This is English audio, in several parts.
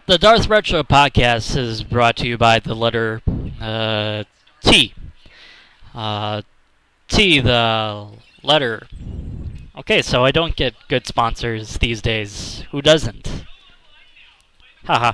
The Darth Retro podcast is brought to you by the letter T. Uh, T, the letter. Okay, so I don't get good sponsors these days. Who doesn't? Haha.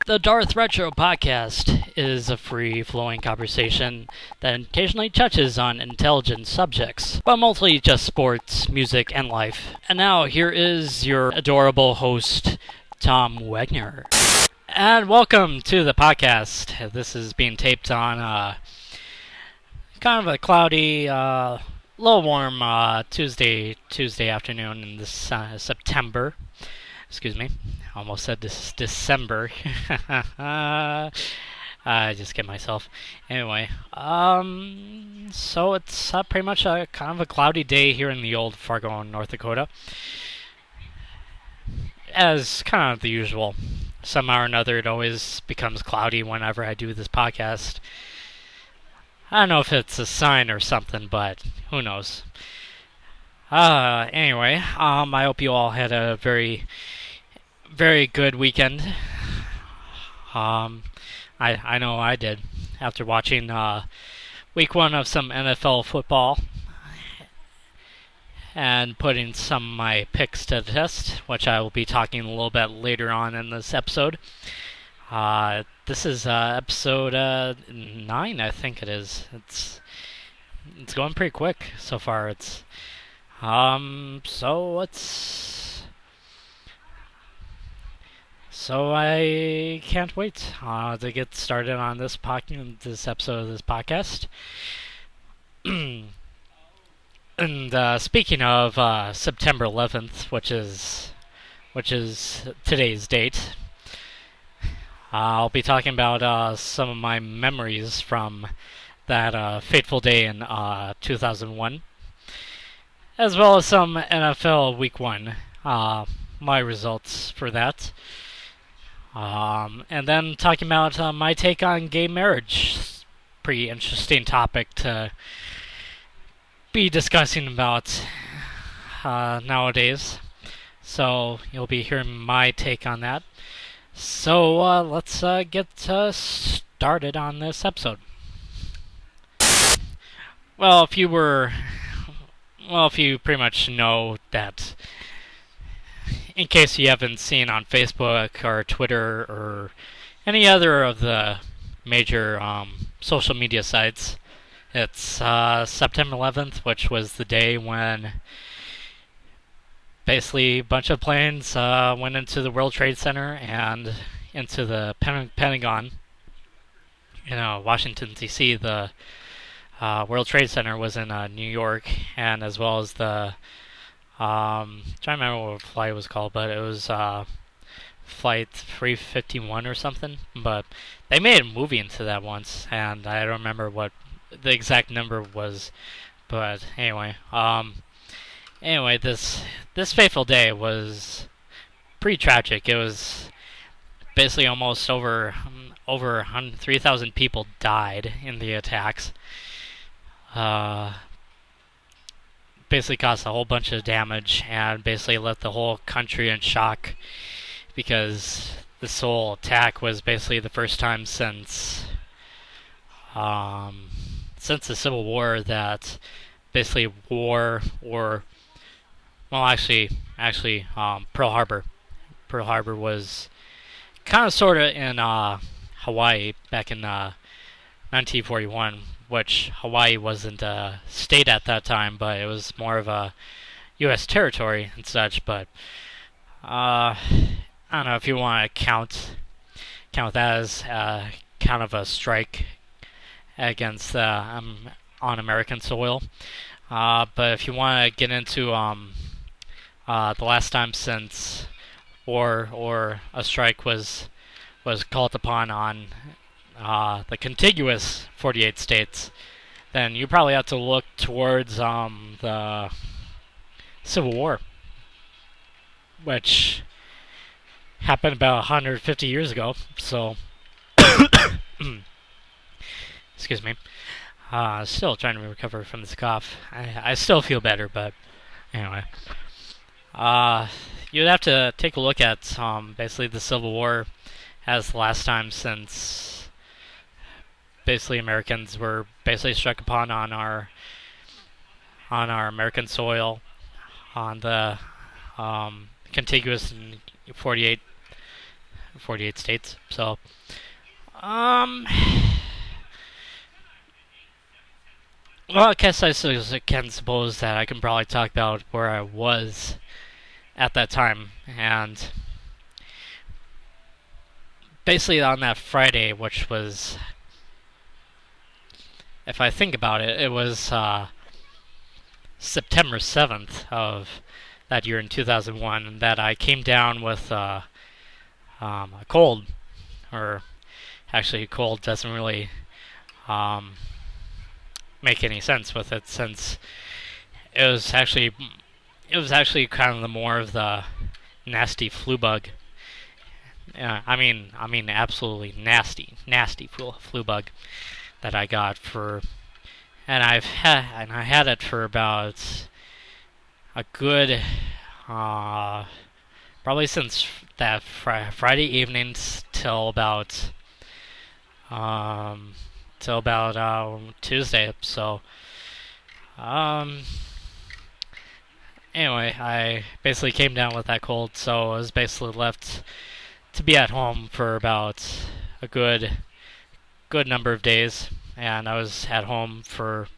The Darth Retro podcast is a free-flowing conversation that occasionally touches on intelligent subjects, but mostly just sports, music, and life. And now, here is your adorable host, Tom Wagner. And welcome to the podcast. This is being taped on kind of a cloudy, little warm Tuesday afternoon in this September. Excuse me. I almost said this December. I just get myself. Anyway, so it's pretty much a kind of a cloudy day here in the old Fargo, North Dakota. As kind of the usual. Somehow or another, it always becomes cloudy whenever I do this podcast. I don't know if it's a sign or something, but who knows. Anyway, I hope you all had a very good weekend. I know I did after watching week one of some NFL football and putting some of my picks to the test, which I will be talking a little bit later on in this episode. This is episode 9, I think it is. It's going pretty quick so far. So I can't wait to get started on this episode of this podcast. And speaking of September 11th, which is today's date, I'll be talking about some of my memories from that fateful day in 2001, as well as some NFL Week 1, my results for that. And then talking about my take on gay marriage. Pretty interesting topic to be discussing about nowadays. So you'll be hearing my take on that. So let's get started on this episode. Well, if you pretty much know that, in case you haven't seen on Facebook or Twitter or any other of the major social media sites, it's September 11th, which was the day when basically a bunch of planes went into the World Trade Center and into the Pentagon in Washington, D.C. The World Trade Center was in New York, and as well as the trying to remember what flight it was called, but it was flight 351 or something. But they made a movie into that once, and I don't remember what the exact number was. But anyway, this fateful day was pretty tragic. It was basically almost over 3,000 people died in the attacks. Basically caused a whole bunch of damage and basically left the whole country in shock, because this whole attack was basically the first time since the Civil War that basically Pearl Harbor was kind of sort of in Hawaii back in 1941, which Hawaii wasn't a state at that time, but it was more of a U.S. territory and such. But I don't know if you want to count that as kind of a strike against on American soil. But if you want to get into the last time since war or a strike was called upon on the contiguous 48 states, then you probably have to look towards the Civil War, which happened about 150 years ago. So, excuse me. Still trying to recover from this cough. I still feel better, but anyway. Uh, you'd have to take a look at basically the Civil War as the last time since basically Americans were basically struck upon on our American soil on the contiguous 48, 48 states. So, um, well, I guess can suppose that I can probably talk about where I was at that time, and basically on that Friday, which was, if I think about it, it was September 7th of that year in 2001 that I came down with a cold, or actually, a cold doesn't really um, make any sense with it since it was actually kind of the more of the nasty flu bug. I mean, absolutely nasty flu bug that I got for, and I had it for about a good, probably since that Friday evenings um, till about Tuesday. So, um, anyway, I basically came down with that cold, so I was basically left to be at home for about a good number of days, and I was at home for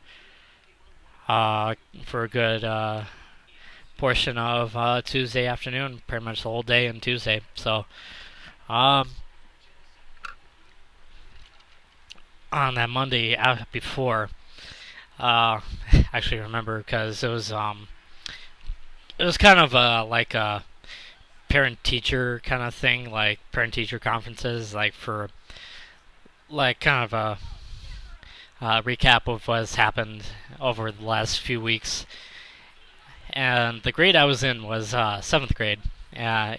a good portion of Tuesday afternoon, pretty much the whole day on Tuesday. So, um, on that Monday before, actually remember because it was kind of like a parent-teacher kind of thing, like parent-teacher conferences, like for like kind of a recap of what's happened over the last few weeks. And the grade I was in was seventh grade in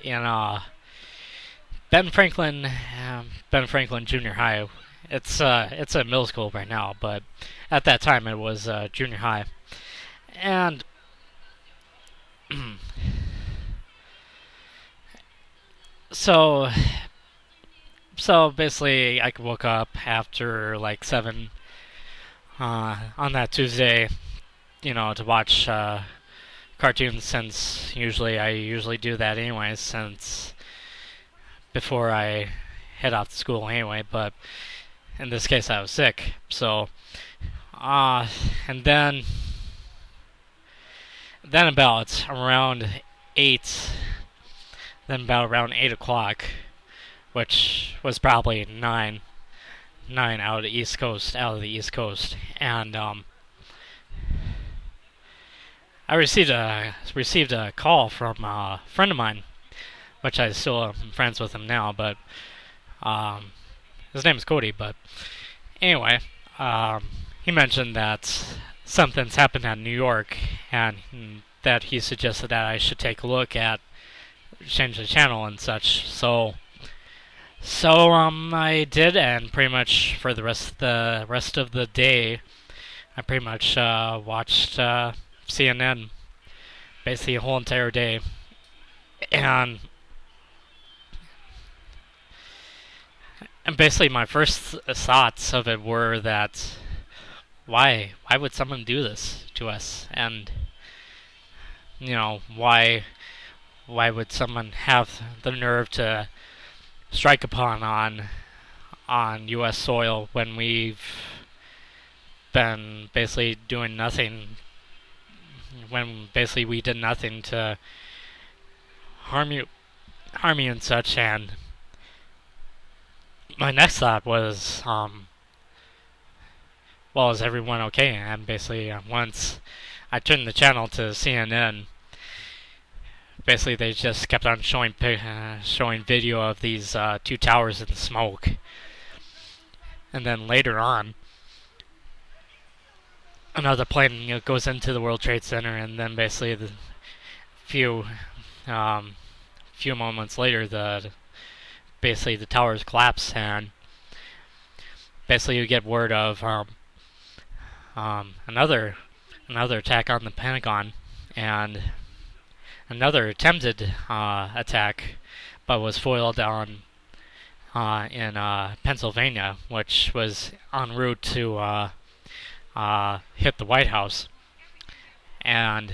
Ben Franklin Junior High. It's a middle school right now, but at that time it was junior high. And so basically I woke up after like 7 on that Tuesday, to watch cartoons, since I usually do that anyway, since before I head off to school anyway. But in this case I was sick, so and then about around 8 o'clock, which was probably nine out of the East Coast, and I received a call from a friend of mine, which I still am friends with him now, but his name is Cody. But anyway, he mentioned that something's happened in New York, and that he suggested that I should take a look at, change the channel and such. So I did, and pretty much for the rest of the day, I pretty much watched CNN basically the whole entire day, and basically my first thoughts of it were that why would someone do this to us, and why would someone have the nerve to strike upon on U.S. soil when we've been basically doing nothing, when basically we did nothing to harm you and such. And my next thought was, well, is everyone okay? And basically, once I turned the channel to CNN, basically they just kept on showing video of these 2 towers in smoke. And then later on, another plane goes into the World Trade Center, and then basically the few moments later, the towers collapse, and basically you get word of another attack on the Pentagon, and another attempted attack, but was foiled on in Pennsylvania, which was en route to hit the White House. And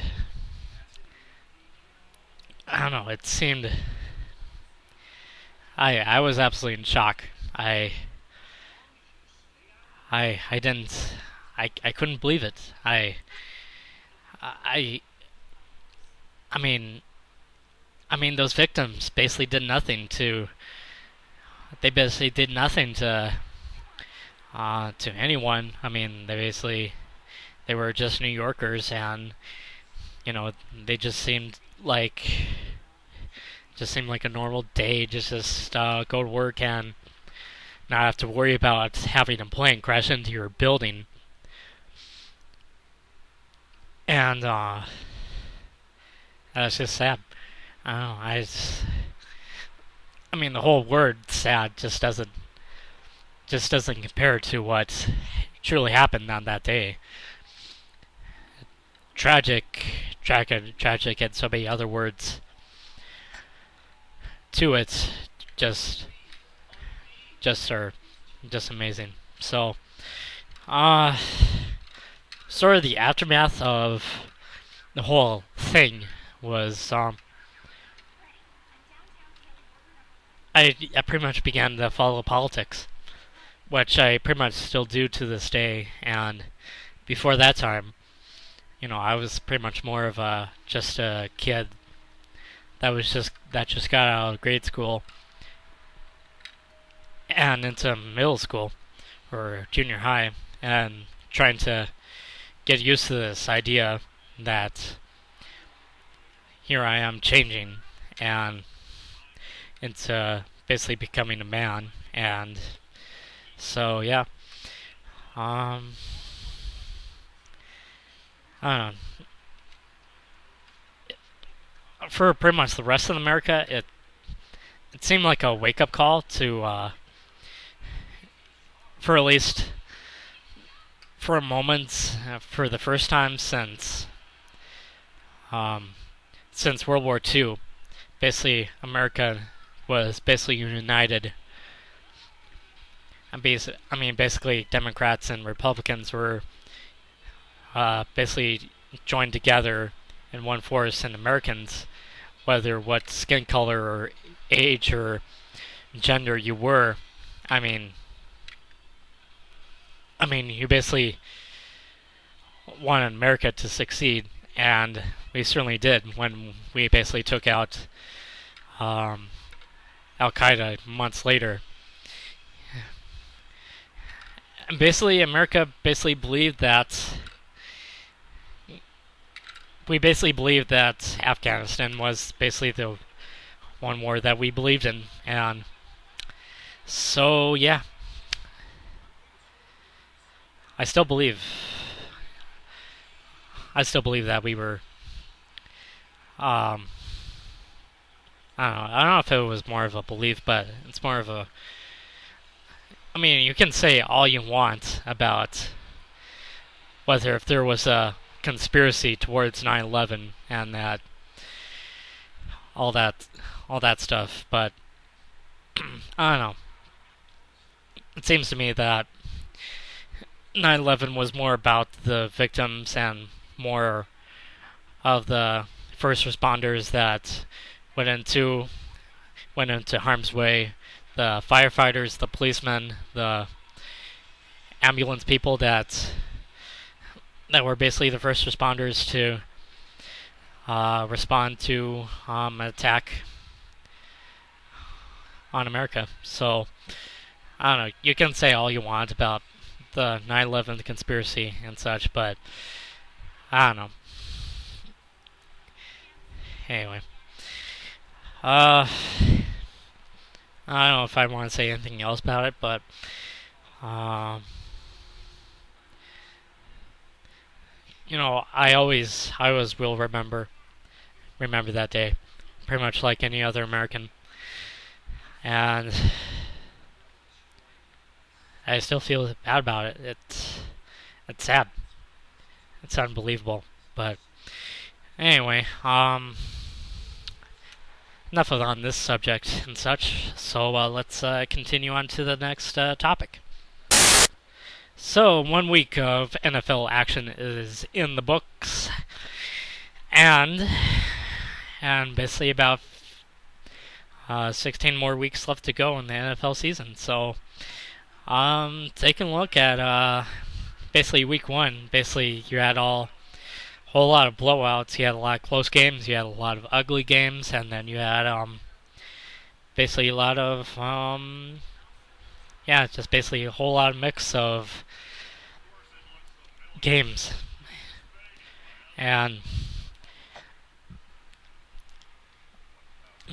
I don't know. It seemed I was absolutely in shock. I didn't I couldn't believe it. I I mean those victims basically did nothing to they basically did nothing to anyone. I mean they were just New Yorkers, and they just seemed like a normal day. Just go to work and not have to worry about having a plane crash into your building. And that's just sad. I don't know. The whole word "sad" just doesn't compare to what truly happened on that day. Tragic, and so many other words to it. Just are just amazing. So, sort of the aftermath of the whole thing was I pretty much began to follow politics, which I pretty much still do to this day. And before that time, I was pretty much more of just a kid that just got out of grade school and into middle school or junior high, and trying to get used to this idea that here I am changing and into basically becoming a man. And so yeah, I don't know. For pretty much the rest of America, it seemed like a wake up call to for at least for a moment, for the first time since World War II. Basically, America was basically united. And basically, Democrats and Republicans were basically joined together in one force, and Americans, whether what skin color or age or gender you were, you basically wanted America to succeed, and we certainly did when we basically took out Al Qaeda months later. And basically, America basically believed that Afghanistan was basically the one war that we believed in, and so yeah, I still believe that we were. I don't know if it was more of a belief, but it's more of a. You can say all you want about whether if there was a conspiracy towards 9/11 and that all that stuff, but I don't know. It seems to me that 9/11 was more about the victims and more of the first responders that went into harm's way, the firefighters, the policemen, the ambulance people that were basically the first responders to respond to an attack on America. So, I don't know, you can say all you want about the 9/11 conspiracy and such, but I don't know. Anyway. I don't know if I want to say anything else about it, but I always will remember that day, pretty much like any other American, and I still feel bad about it. It's sad. It's unbelievable. But anyway, enough of on this subject and such. So let's continue on to the next topic. So 1 week of NFL action is in the books, and basically about 16 more weeks left to go in the NFL season. So taking a look at basically week one. Basically, you had a whole lot of blowouts. You had a lot of close games. You had a lot of ugly games, and then you had basically a lot of just basically a whole lot of mix of games. And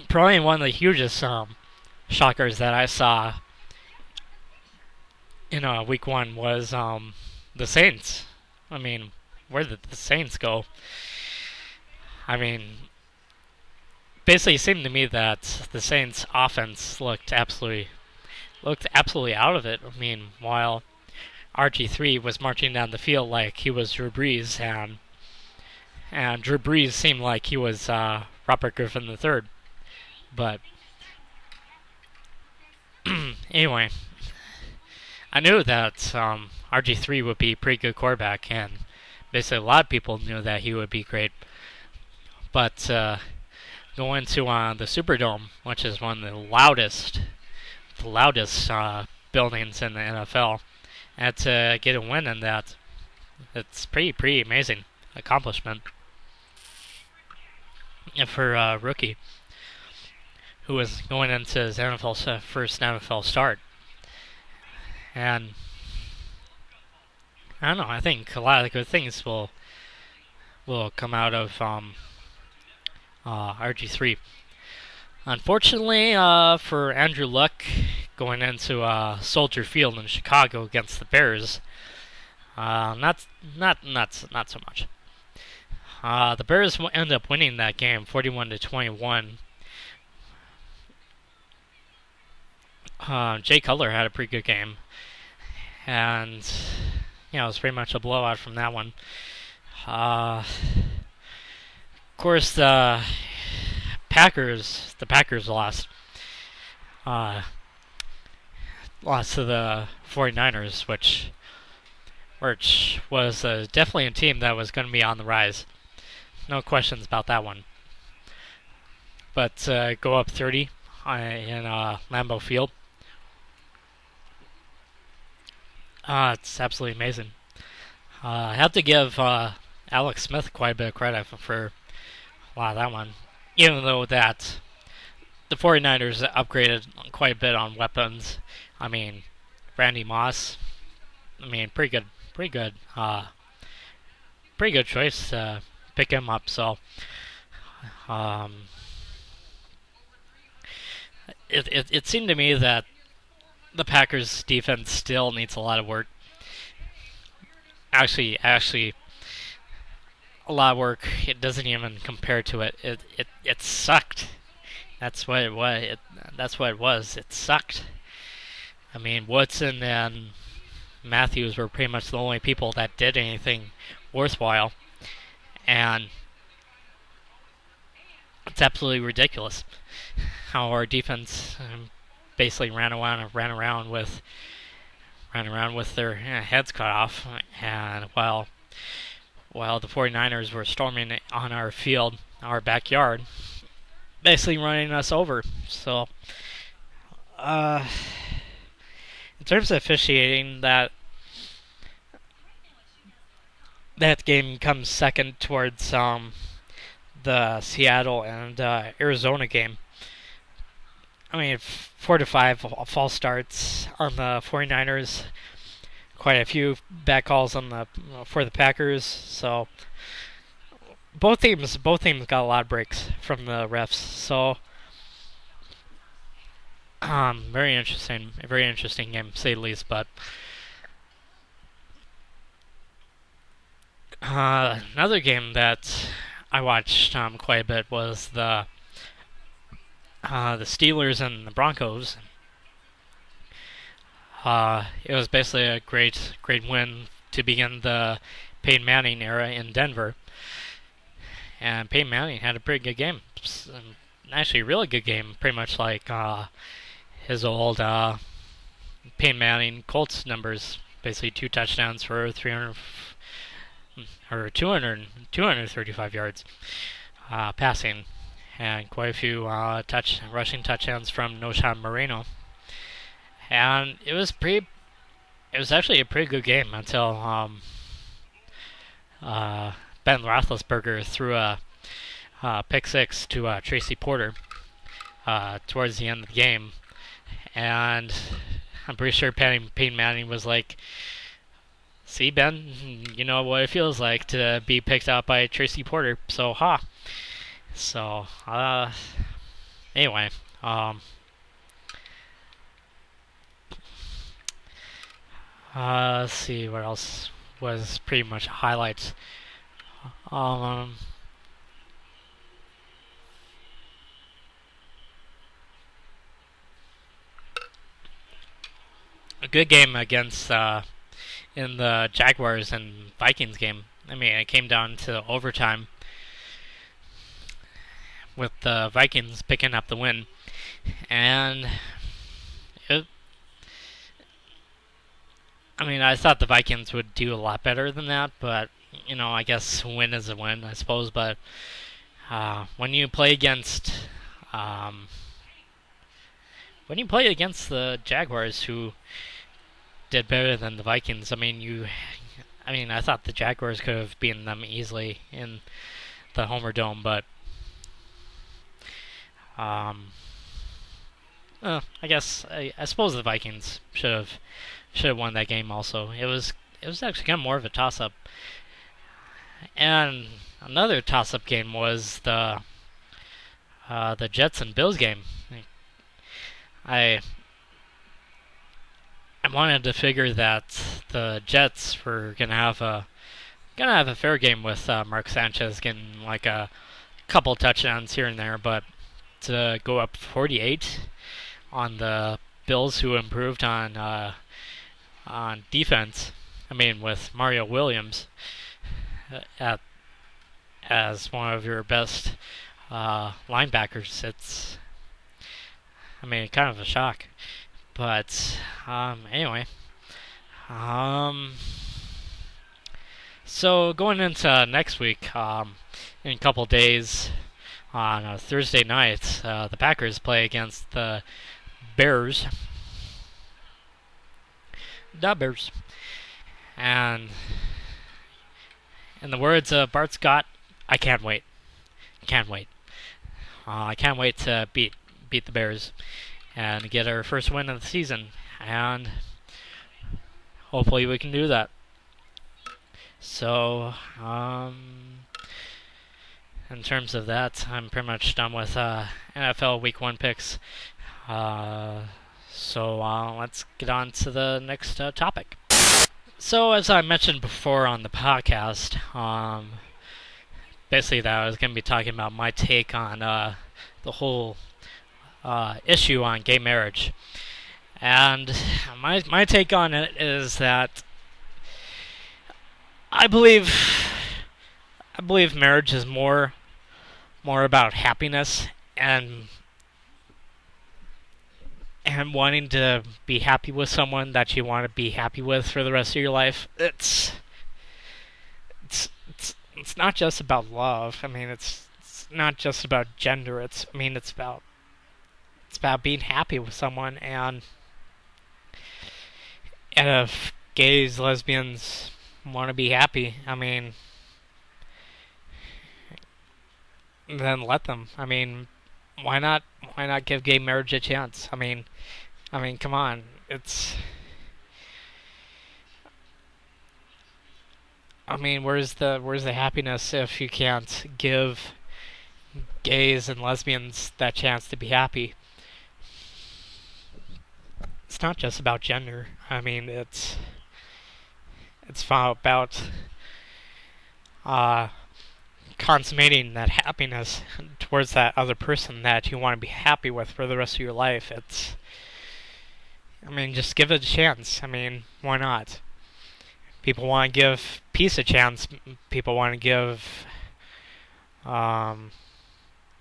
probably one of the hugest shockers that I saw in week one was the Saints. I mean, where did the Saints go? I mean, basically it seemed to me that the Saints offense looked absolutely out of it. I mean, while RG3 was marching down the field like he was Drew Brees, and Drew Brees seemed like he was Robert Griffin III. But anyway, I knew that RG3 would be a pretty good quarterback, and basically a lot of people knew that he would be great. But going to the Superdome, which is one of the loudest buildings in the NFL, and to get a win in that, it's pretty amazing accomplishment for a rookie who was going into his first NFL start. And I don't know, I think a lot of the good things will come out of RG3. Unfortunately, for Andrew Luck, going into Soldier Field in Chicago against the Bears, not so much. The Bears end up winning that game, 41-21. Jay Cutler had a pretty good game, and it was pretty much a blowout from that one. Of course, the Packers lost. Lost to the 49ers, which was definitely a team that was going to be on the rise. No questions about that one. But go up 30 in Lambeau Field. It's absolutely amazing. I have to give Alex Smith quite a bit of credit for a lot of that one. Even though that the 49ers upgraded quite a bit on weapons. I mean, Randy Moss, pretty good choice to pick him up. So, it seemed to me that the Packers defense still needs a lot of work. Actually, a lot of work. It doesn't even compare to it. It sucked. That's what it was. It sucked. I mean, Woodson and Matthews were pretty much the only people that did anything worthwhile, and it's absolutely ridiculous how our defense basically ran around with their heads cut off, and while the 49ers were storming on our field, our backyard, basically running us over. So, in terms of officiating, that game comes second towards the Seattle and Arizona game. 4 to 5 false starts on the 49ers. Quite a few bad calls for the Packers. So both teams got a lot of breaks from the refs. So very interesting game, to say the least. But another game that I watched quite a bit was the Steelers and the Broncos. It was basically a great win to begin the Peyton Manning era in Denver, and Peyton Manning had a pretty good game. Actually, a really good game, pretty much like his old Peyton Manning Colts numbers. Basically, 2 touchdowns for 300 or 235 yards passing, and quite a few rushing touchdowns from Noshan Moreno. And it was actually a pretty good game until Ben Roethlisberger threw a pick six to Tracy Porter towards the end of the game, and I'm pretty sure Peyton Manning was like, "See, Ben, you know what it feels like to be picked up by Tracy Porter." So, So, anyway, let's see what else was pretty much highlights. A good game against in the Jaguars and Vikings game. I mean, it came down to overtime with the Vikings picking up the win, and I thought the Vikings would do a lot better than that, but I guess win is a win, I suppose. But when you play against the Jaguars, who did better than the Vikings, I thought the Jaguars could have beaten them easily in the Homer Dome, but I suppose the Vikings should have won that game also. It was actually kind of more of a toss-up. And another toss-up game was the Jets and Bills game. I wanted to figure that the Jets were gonna have a fair game with Mark Sanchez getting like a couple touchdowns here and there, but to go up 48 on the Bills, who improved on defense, with Mario Williams as one of your best linebackers, it's kind of a shock. But anyway, so going into next week, in a couple days, on a Thursday night, the Packers play against the Bears. The Bears. And in the words of Bart Scott, I can't wait. Can't wait. I can't wait to beat the Bears and get our first win of the season. And hopefully we can do that. So, in terms of that, I'm pretty much done with NFL Week 1 picks. So let's get on to the next topic. So as I mentioned before on the podcast, basically that I was going to be talking about my take on the whole issue on gay marriage. And my take on it is that I believe marriage is more about happiness and wanting to be happy with someone that you want to be happy with for the rest of your life. It's not just about love. It's not just about gender. It's about being happy with someone, and if gays, lesbians want to be happy, then let them. Why not give gay marriage a chance? Come on. Where's the happiness if you can't give gays and lesbians that chance to be happy? It's not just about gender. It's about consummating that happiness towards that other person that you want to be happy with for the rest of your life. Just give it a chance. Why not? People want to give peace a chance. People want to give um,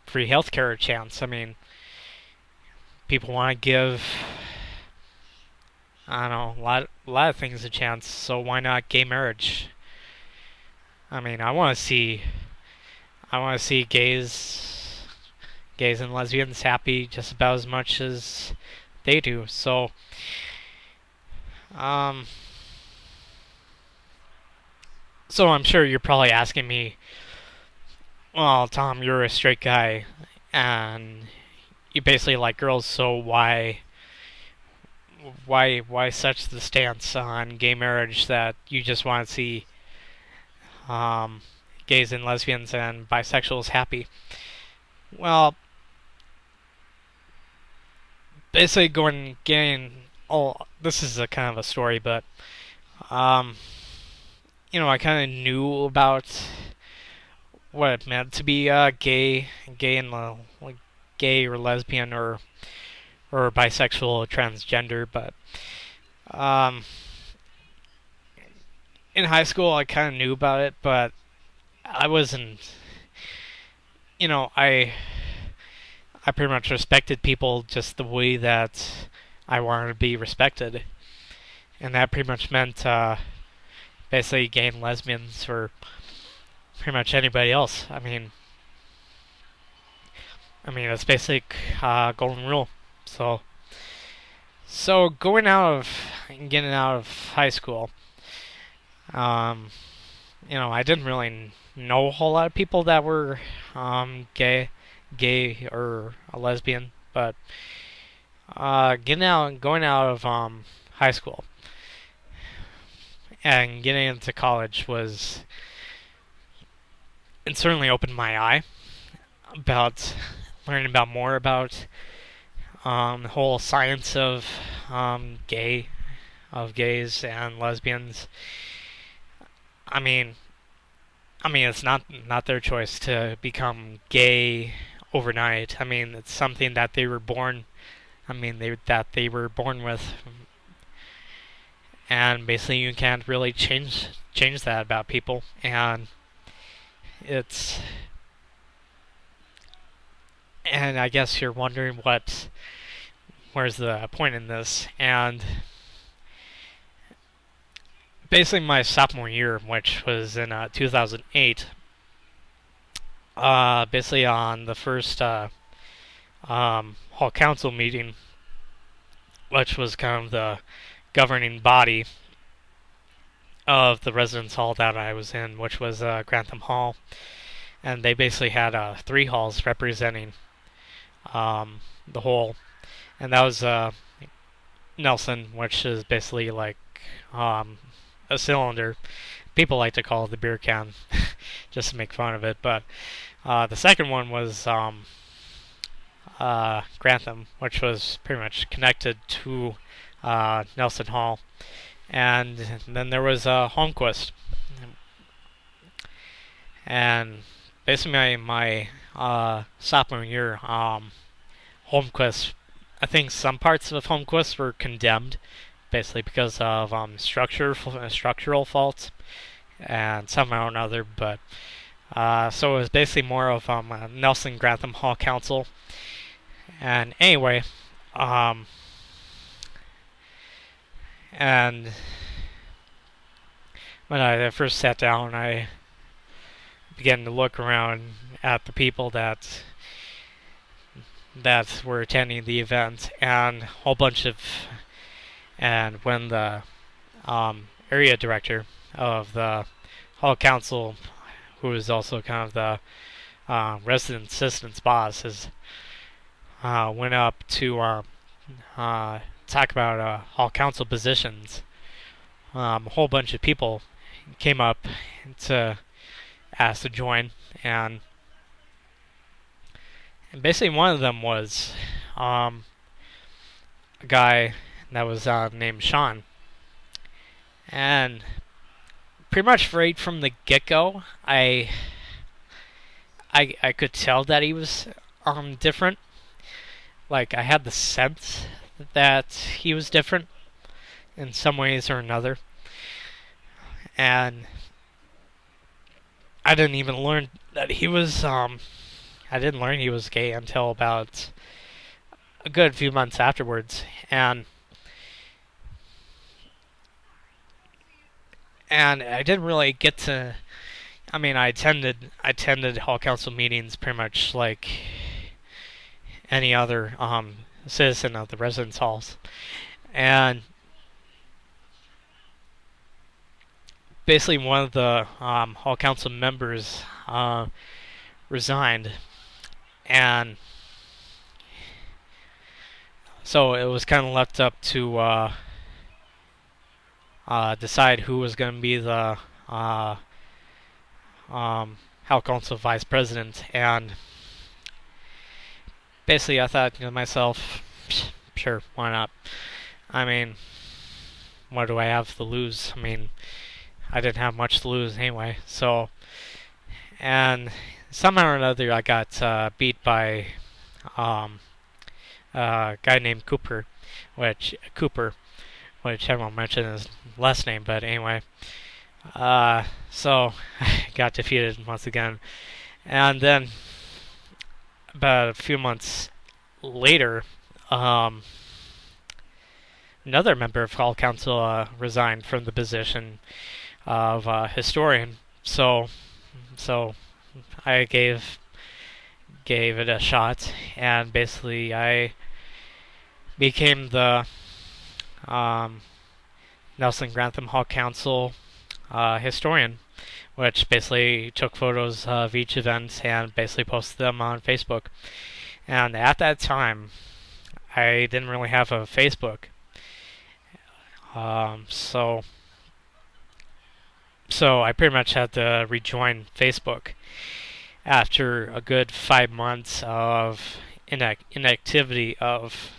free healthcare a chance. I mean, people want to give, I don't know, a lot of things a chance. So why not gay marriage? I mean, I want to see gays and lesbians happy just about as much as they do. Um, so I'm sure you're probably asking me, well, Tom, you're a straight guy, and you basically like girls, so why such the stance on gay marriage that you just want to see um, gays and lesbians and bisexuals happy? Well, basically going getting oh, this is a kind of a story, but um, I kind of knew about what it meant to be gay and like gay or lesbian or bisexual or transgender, but um, in high school I kind of knew about it, but I wasn't, you know, I pretty much respected people just the way that I wanted to be respected, and that pretty much meant basically gay and lesbians or pretty much anybody else. I mean, it's basic golden rule. So, so going out of and getting out of high school, um, I didn't really know a whole lot of people that were gay or a lesbian, but going out of high school and getting into college was, it certainly opened my eye about learning about more about the whole science of gays and lesbians. I mean, it's not their choice to become gay overnight. I mean, it's something that they were born. That they were born with, and basically you can't really change that about people. And it's and I guess you're wondering where's the point in this, and basically my sophomore year, which was in 2008, basically on the first hall council meeting, which was kind of the governing body of the residence hall that I was in, which was Grantham Hall, and they basically had three halls representing the whole, and that was Nelson, which is basically like a cylinder. People like to call it the beer can, just to make fun of it. But the second one was Grantham, which was pretty much connected to Nelson Hall, and then there was Holmquist, and basically my sophomore year, Holmquist, I think some parts of Holmquist were condemned, basically because of structural faults, and somehow or another. But so it was basically more of Nelson Grantham Hall Council. And anyway, and when I first sat down, I began to look around at the people that were attending the event, and a whole bunch of, and when the area director of the hall council, who is also kind of the resident assistant's boss, went up to talk about hall council positions. A whole bunch of people came up to ask to join, and basically one of them was a guy that was named Sean, and pretty much right from the get-go, I could tell that he was different. Like, I had the sense that he was different in some ways or another. and I didn't even learn that he was. I didn't learn he was gay until about a good few months afterwards, and I didn't really get to. I mean, I attended hall council meetings pretty much like any other citizen of the residence halls, and basically one of the hall council members resigned, and so it was kind of left up to decide who was going to be the hall council vice president, and basically I thought to myself, sure, why not? I mean, what do I have to lose? I mean, I didn't have much to lose anyway. So, and somehow or another, I got beat by a guy named Cooper, which I won't mention his last name, but anyway. So I got defeated once again, and then about a few months later, another member of hall council resigned from the position of historian. So I gave it a shot, and basically I became the Nelson Grantham Hall Council historian, which basically took photos of each event and basically posted them on Facebook. And at that time, I didn't really have a Facebook, so I pretty much had to rejoin Facebook after a good 5 months of inactivity of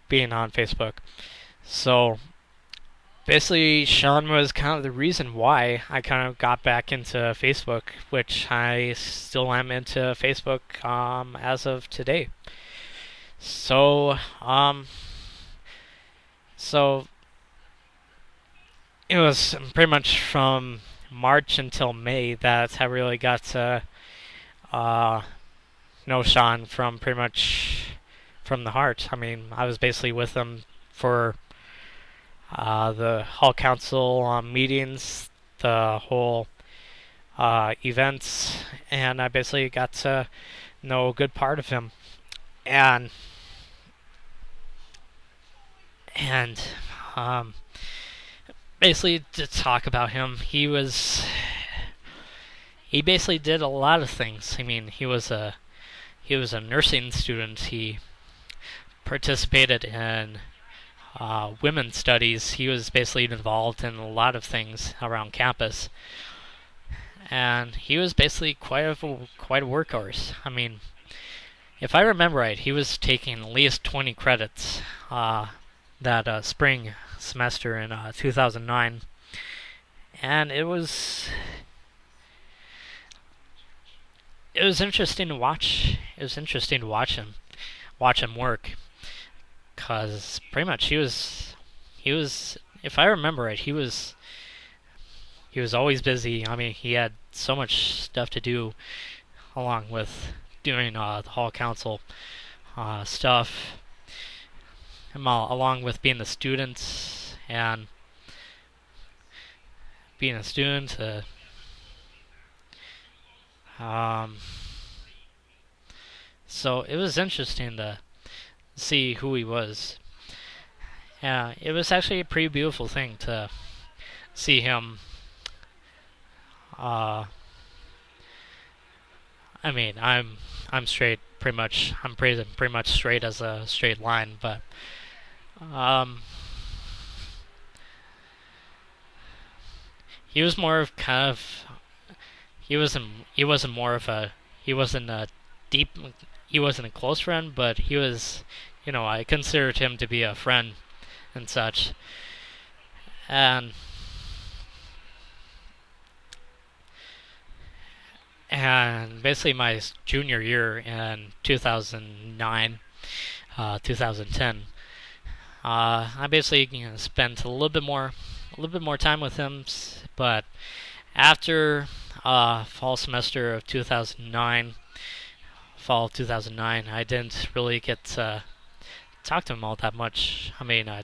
being on Facebook. So basically, Sean was kind of the reason why I kind of got back into Facebook, which I still am into Facebook as of today. So it was pretty much from March until May that I really got to know Sean from pretty much from the heart. I mean, I was basically with him for the hall council meetings, the whole events, and I basically got to know a good part of him. And basically to talk about him, he basically did a lot of things. I mean, he was a nursing student. He participated in women's studies. He was basically involved in a lot of things around campus, and he was basically quite a workhorse. I mean, if I remember right, he was taking at least 20 credits that spring semester in 2009, and it was interesting to watch. It was interesting to watch him work, because pretty much he was, if I remember right, he was always busy. I mean, he had so much stuff to do, along with doing the hall council stuff, along with being a student and being a student. So it was interesting to see who he was. Yeah, it was actually a pretty beautiful thing to see him. I mean, I'm straight, pretty much. I'm pretty much straight as a straight line, but he was more of kind of. He wasn't more of a. He wasn't a deep. He wasn't a close friend, but he was. I considered him to be a friend and such. And basically my junior year in 2009, 2010, I basically spent a little bit more a little bit more time with him, but after fall semester of 2009, fall of 2009, I didn't really get to talk to him all that much. I mean, I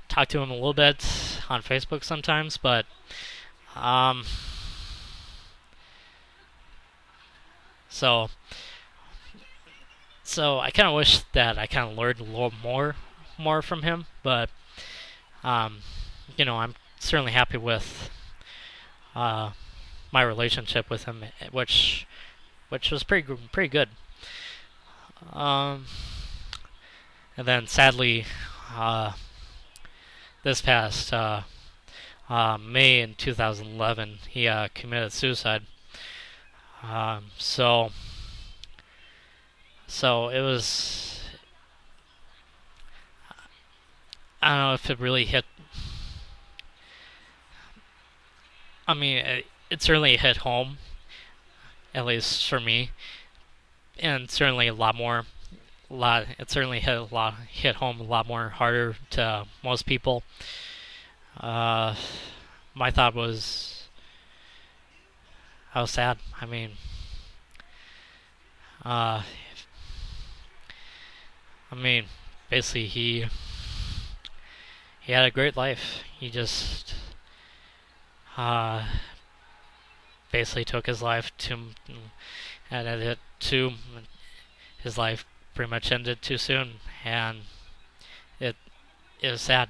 talked to him a little bit on Facebook sometimes, but um, so so I kind of wish that I kind of learned a little more from him, but um, I'm certainly happy with uh, my relationship with him, which was pretty good. Um, and then sadly, uh, this past May in 2011, he committed suicide. Um, so so it was. I don't know if it really hit. I mean, it certainly hit home, at least for me, and certainly a lot more. It certainly hit home a lot more harder to most people. Uh, my thought was, I was sad. I mean, uh, I mean, basically he had a great life. He just uh, basically took his life and it too. His life pretty much ended too soon, and it it was sad.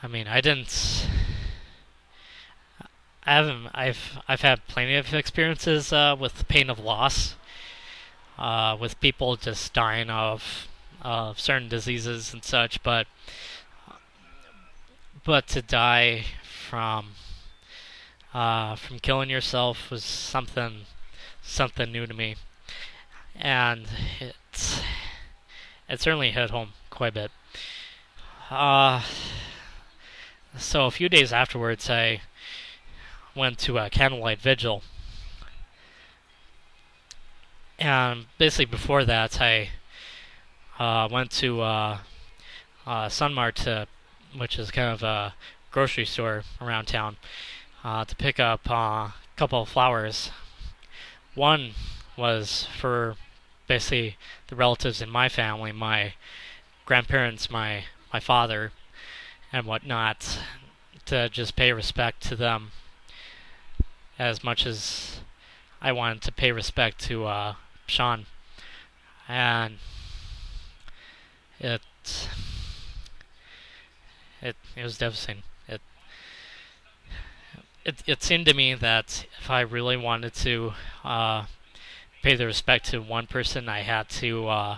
I mean, I didn't. I haven't. I've had plenty of experiences with the pain of loss, with people just dying of certain diseases and such. But to die from from killing yourself was something new to me, and it certainly hit home quite a bit. Uh, so a few days afterwards, I went to a candlelight vigil, and basically before that, I went to Sunmart, which is kind of a grocery store around town, to pick up a couple of flowers. One was for basically the relatives in my family, my grandparents, my father, and whatnot, to just pay respect to them as much as I wanted to pay respect to Sean. And it it was devastating. It seemed to me that if I really wanted to pay the respect to one person, I had to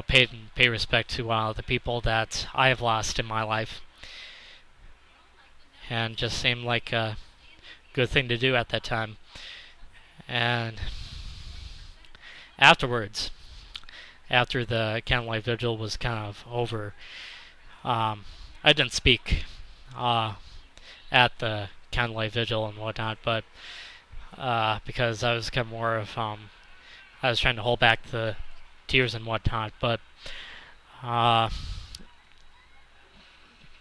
pay respect to the people that I have lost in my life, and just seemed like a good thing to do at that time. And afterwards, after the candlelight vigil was kind of over, I didn't speak at the candlelight vigil and whatnot, but because I was kind of more of I was trying to hold back the tears and whatnot, but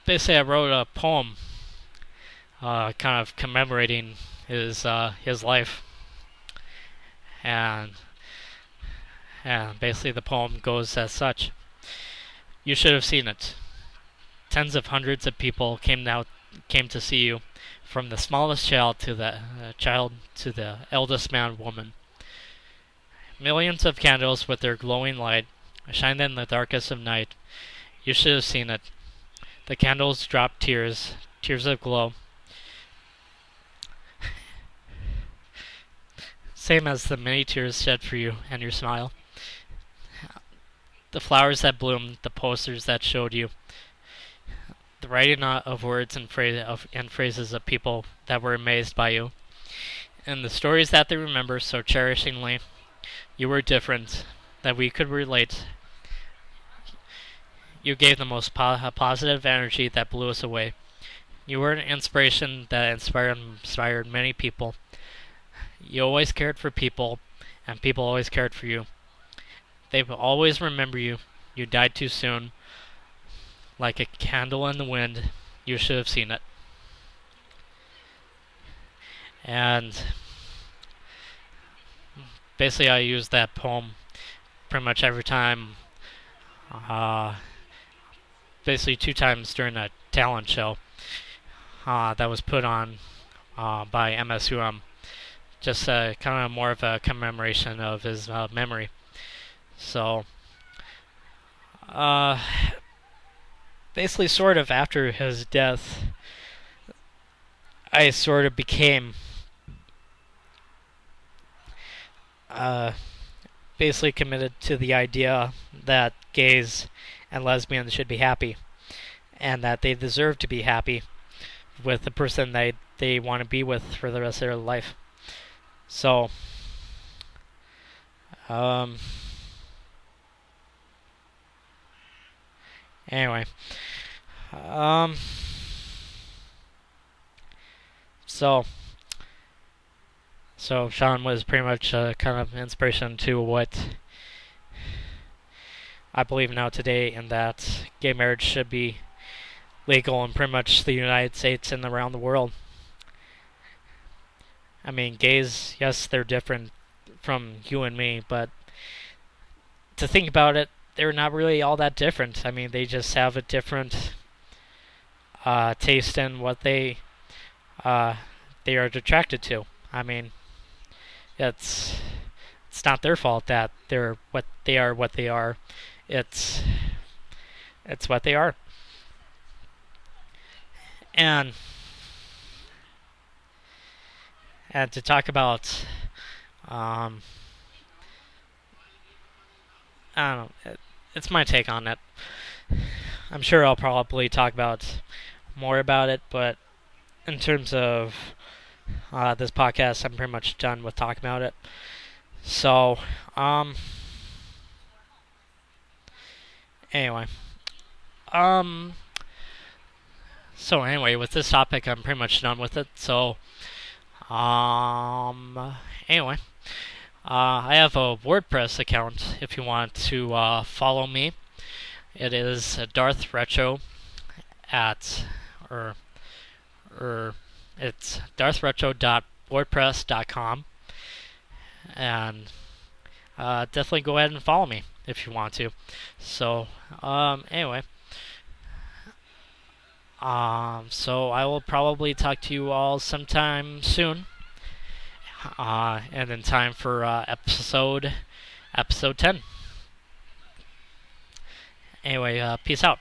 basically I wrote a poem kind of commemorating his life, and basically the poem goes as such: "You should have seen it. Tens of hundreds of people came to see you, from the smallest child to the eldest man or woman. Millions of candles with their glowing light shined in the darkest of night. You should have seen it. The candles dropped tears of glow, same as the many tears shed for you and your smile. The flowers that bloomed, the posters that showed you, the writing of words and phrases of people that were amazed by you, and the stories that they remember so cherishingly. You were different, that we could relate. You gave the most positive energy that blew us away. You were an inspiration that inspired many people. You always cared for people, and people always cared for you. They will always remember you. You died too soon. like a candle in the wind. You should have seen it. And basically, I use that poem pretty much every time. Uh, Basically, 2 times during a talent show that was put on by MSUM. Just kind of more of a commemoration of his memory. So, uh, basically, sort of after his death, I sort of became basically committed to the idea that gays and lesbians should be happy, and that they deserve to be happy with the person they want to be with for the rest of their life. So, anyway, um, so Sean was pretty much kind of inspiration to what I believe now today, in that gay marriage should be legal in pretty much the United States and around the world. I mean, gays, yes, they're different from you and me, but to think about it, they're not really all that different. I mean, they just have a different taste in what they are attracted to. I mean, it's not their fault that they're what they are. What they are, it's what they are. And to talk about, I don't know, it's my take on it. I'm sure I'll probably talk about more about it, but in terms of this podcast, I'm pretty much done with talking about it. So, anyway, with this topic, I'm pretty much done with it. So, anyway, I have a WordPress account if you want to follow me. It is Darth Retro at it's darthretro.wordpress.com, and definitely go ahead and follow me if you want to. So anyway, so I will probably talk to you all sometime soon, and in time for episode 10. Anyway, peace out.